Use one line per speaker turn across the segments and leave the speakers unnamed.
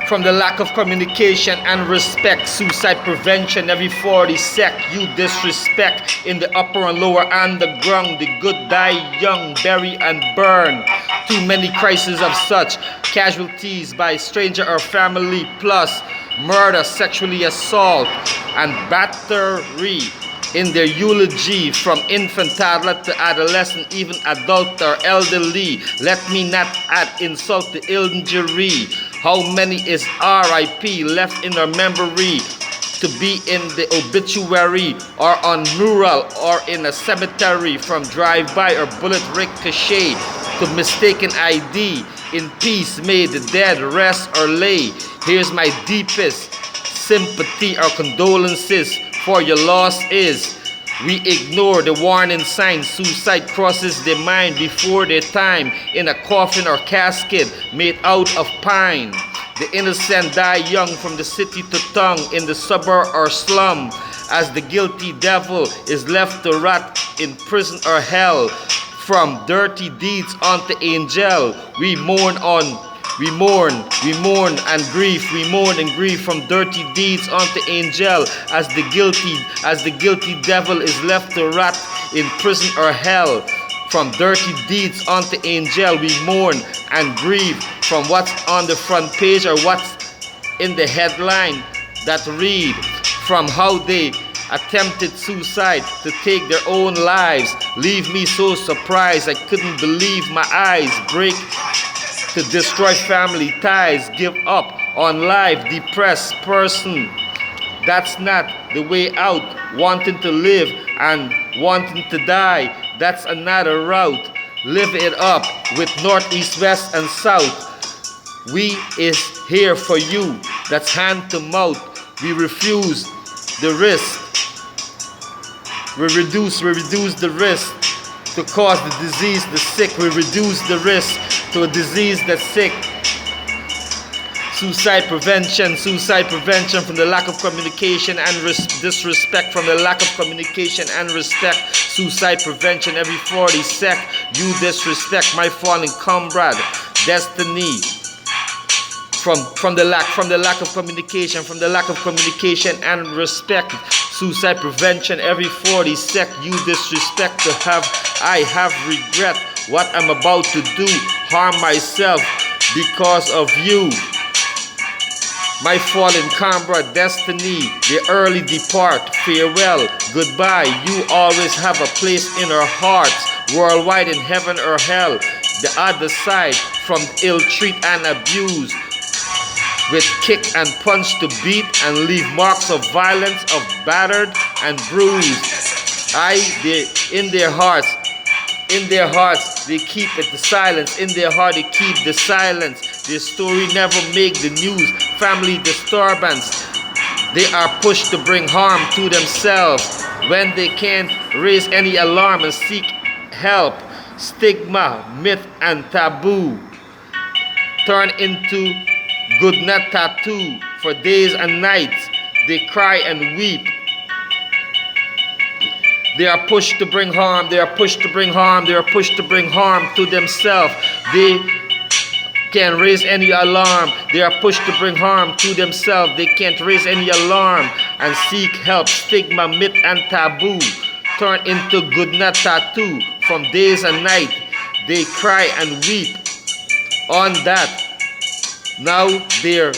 from the lack of communication and respect. Suicide prevention every 40 sec. You disrespect in the upper and lower underground. The good die young, bury and burn. Too many crises of such casualties by stranger or family, plus murder, sexually assault, and battery in their eulogy, from infant, toddler to adolescent, even adult or elderly. Let me not add insult to injury. How many is RIP left in our memory to be in the obituary or on mural or in a cemetery, from drive-by or bullet ricochet to mistaken ID? In peace may the dead rest or lay. Here's my deepest sympathy or condolences for your loss is. We ignore the warning signs. Suicide crosses their mind before their time, in a coffin or casket made out of pine. The innocent die young, from the city to tongue, in the suburb or slum, as the guilty devil is left to rot in prison or hell. From dirty deeds onto angel, we mourn and grieve. We mourn and grieve from dirty deeds onto angel, as the guilty devil is left to rot in prison or hell. From dirty deeds onto angel, we mourn and grieve from what's on the front page or what's in the headline that read, from how they attempted suicide to take their own lives. Leave me so surprised, I couldn't believe my eyes. Break to destroy family ties. Give up on life, depressed person. That's not the way out. Wanting to live and wanting to die, that's another route. Live it up with north, east, west, and south. We is here for you. That's hand to mouth. We refuse the risk. We reduce the risk to cause the disease, the sick. We reduce the risk to a disease that's sick. Suicide prevention from the lack of communication and disrespect, from the lack of communication and respect. Suicide prevention every 40 sec. You disrespect my fallen comrade, destiny. From the lack of communication and respect. Suicide prevention every 40 sec. You disrespect to have. I have regret what I'm about to do. Harm myself because of you. My fallen comrade, destiny. The early depart. Farewell, goodbye. You always have a place in our hearts, worldwide, in heaven or hell. The other side, from ill treat and abuse, with kick and punch to beat and leave marks of violence, of battered and bruised. In their hearts, they keep it the silence. In their heart, they keep the silence. Their story never make the news. Family disturbance. They are pushed to bring harm to themselves when they can't raise any alarm and seek help. Stigma, myth, and taboo turn into good net tattoo. For days and nights, they cry and weep. They are pushed to bring harm. They are pushed to bring harm. They are pushed to bring harm to themselves. They can't raise any alarm. They are pushed to bring harm to themselves. They can't raise any alarm and seek help. Stigma, myth, and taboo turn into good net tattoo. From days and night, they cry and weep on that. Now they're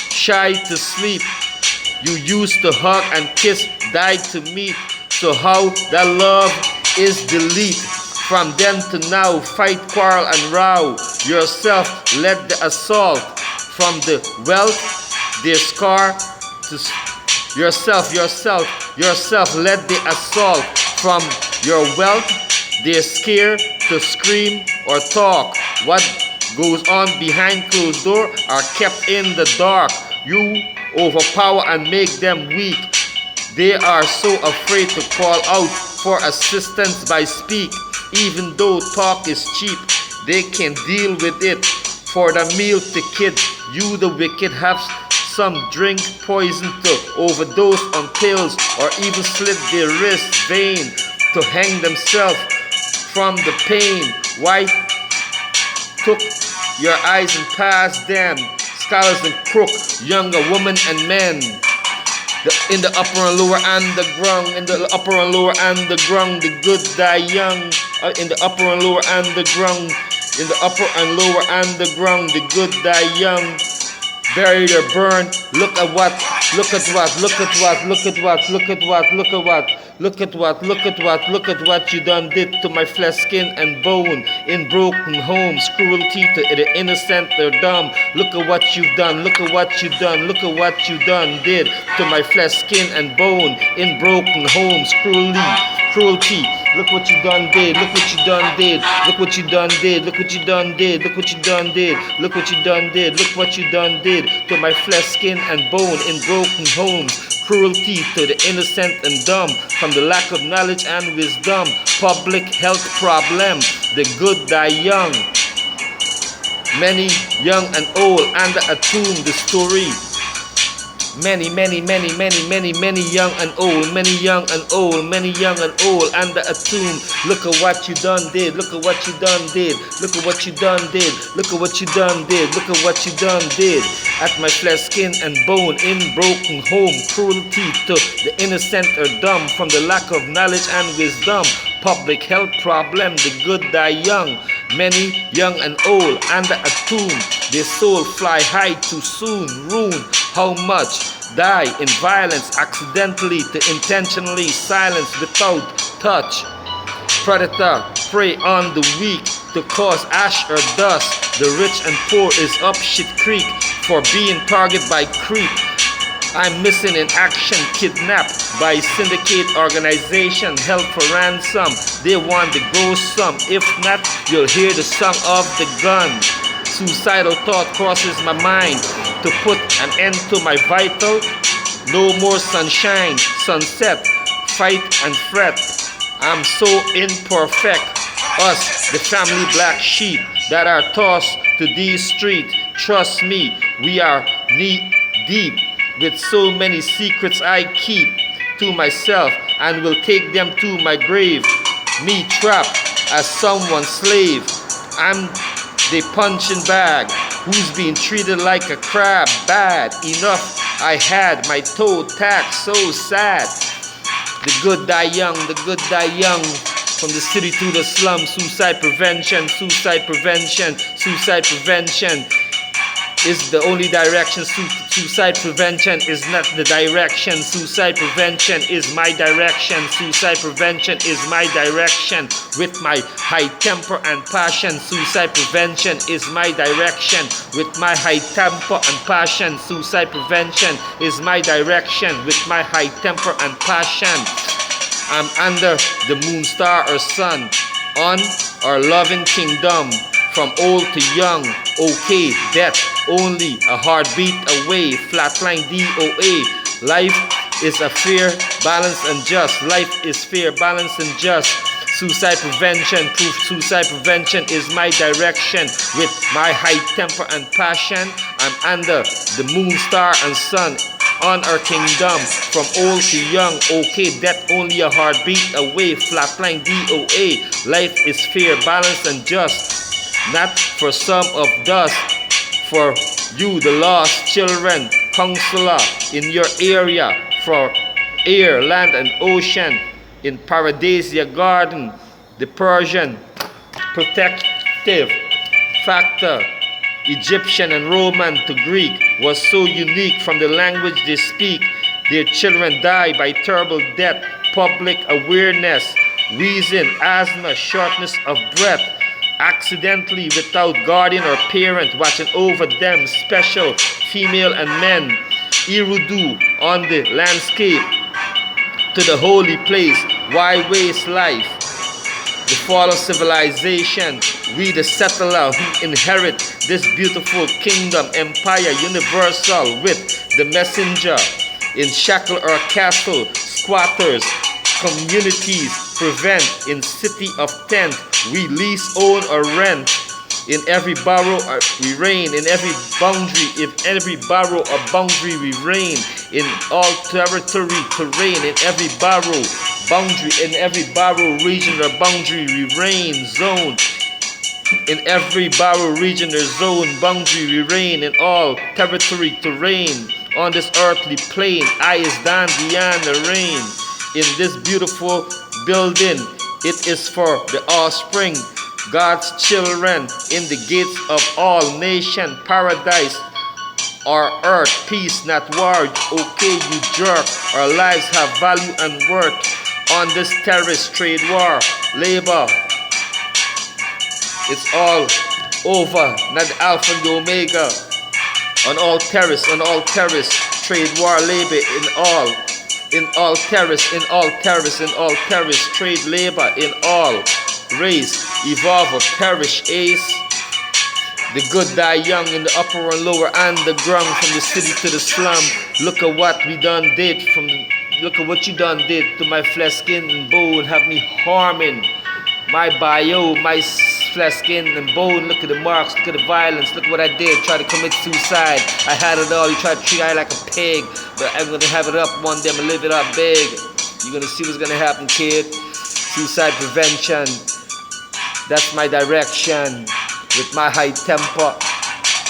shy to sleep. You used to hug and kiss, died to meet. So how that love is delete. From then to now, fight, quarrel, and row. Yourself led the assault. From the wealth, their scar to yourself led the assault. From your wealth, their scare to scream or talk. What goes on behind closed door are kept in the dark. You overpower and make them weak. They are so afraid to call out for assistance by speak. Even though talk is cheap, they can deal with it. For the meal to kid, you the wicked have some drink poison to overdose on pills, or even slit their wrist vein to hang themselves from the pain. Why took your eyes and passed them? scholars and crook, younger women and men. In the upper and lower underground, in the upper and lower underground, the good die young. In the upper and lower underground, in the upper and lower underground, the good die young. Buried or burned. Look at what, look at what, look at what, look at what, look at what, look at what, look at what, look at what, look at what you done did to my flesh, skin, and bone. In broken homes, cruelty to the innocent or dumb. Look at what you've done, look at what you done, look at what you done did to my flesh, skin, and bone. In broken homes, cruelty. Look what you done did, look what you done did, look what you done did, look what you done did, look what you done did, look what you done did, look what you done did to my flesh, skin, and bone. In broken homes, cruelty to the innocent and dumb, from the lack of knowledge and wisdom. Public health problem, the good die young. Many young and old under a tomb, the story. Many young and old, many young and old, many young and old under a tomb. Look at what you done did, look at what you done did, look at what you done did, look at what you done did, look at what you done did. At my flesh, skin, and bone, in broken home, cruelty to the innocent or dumb, from the lack of knowledge and wisdom. Public health problem, the good die young. Many young and old under a tomb, their soul fly high too soon. Ruin, how much die in violence, accidentally to intentionally silence without touch. Predator prey on the weak to cause ash or dust. The rich and poor is up shit creek for being targeted by creep. I'm missing in action, kidnapped by syndicate organization, held for ransom. They want the gross sum, if not, you'll hear the song of the gun. Suicidal thought crosses my mind, to put an end to my vital. No more sunshine, sunset, fight and fret. I'm so imperfect, us, the family black sheep that are tossed to these streets. Trust me, we are knee deep with so many secrets I keep to myself and will take them to my grave. Me trapped as someone's slave. I'm the punching bag who's being treated like a crab. Bad enough I had my toe taxed, so sad. The good die young, the good die young. From the city to the slum, suicide prevention, suicide prevention, suicide prevention is the only direction. Suicide prevention is not the direction. Suicide prevention is my direction. Suicide prevention is my direction. With my high temper and passion, suicide prevention is my direction. With my high temper and passion, suicide prevention is my direction. With my high temper and passion, I'm under the moon, star, or sun, on our loving kingdom. From old to young, okay, death only a heartbeat away. Flatline DOA. Life is a fair, balanced, and just. Life is fair, balanced, and just. Suicide prevention, proof suicide prevention is my direction. With my high temper and passion, I'm under the moon, star, and sun, on our kingdom. From old to young, okay, death only a heartbeat away. Flatline DOA. Life is fair, balanced, and just. Not for some of dust, for you, the lost children, counselor in your area, for air, land, and ocean, in Paradisia Garden, the Persian protective factor, Egyptian and Roman to Greek, was so unique from the language they speak. Their children die by terrible death, public awareness, wheezing, asthma, shortness of breath, accidentally without guardian or parent watching over them, special female and men, Irudu on the landscape to the holy place. Why waste life? The fall of civilization, we the settler who inherit this beautiful kingdom, empire universal, with the messenger in shackle or castle, squatters, communities prevent in city of tent. We lease, own, or rent. In every borough we reign. In every boundary, in every borough or boundary we reign. In all territory terrain. In every borough, boundary, in every borough, region, or boundary we reign. Zone. In every barrow region or zone, boundary we reign, in all territory to reign. On this earthly plane, I is down beyond the rain. In this beautiful building, it is for the offspring, God's children, in the gates of all nation, paradise or earth, peace, not war. Okay, you jerk. Our lives have value and worth. On this terrorist trade war, labor, it's all over, not the alpha and the omega. On all terrorists, trade war, labor, in all terrorists, trade labor, in all race, evolve or perish, ace. The good die young in the upper and lower underground, from the city to the slum. Look at what we done did, look at what you done did to my flesh, skin, and bone, have me harming my bio, my flesh, skin, and bone. Look at the marks, look at the violence, look what I did, try to commit suicide. I had it all, you try to treat I like a pig, but I'm gonna have it up one day, I'm gonna live it up big. You're gonna see what's gonna happen, kid. Suicide prevention, that's my direction. With my high temper,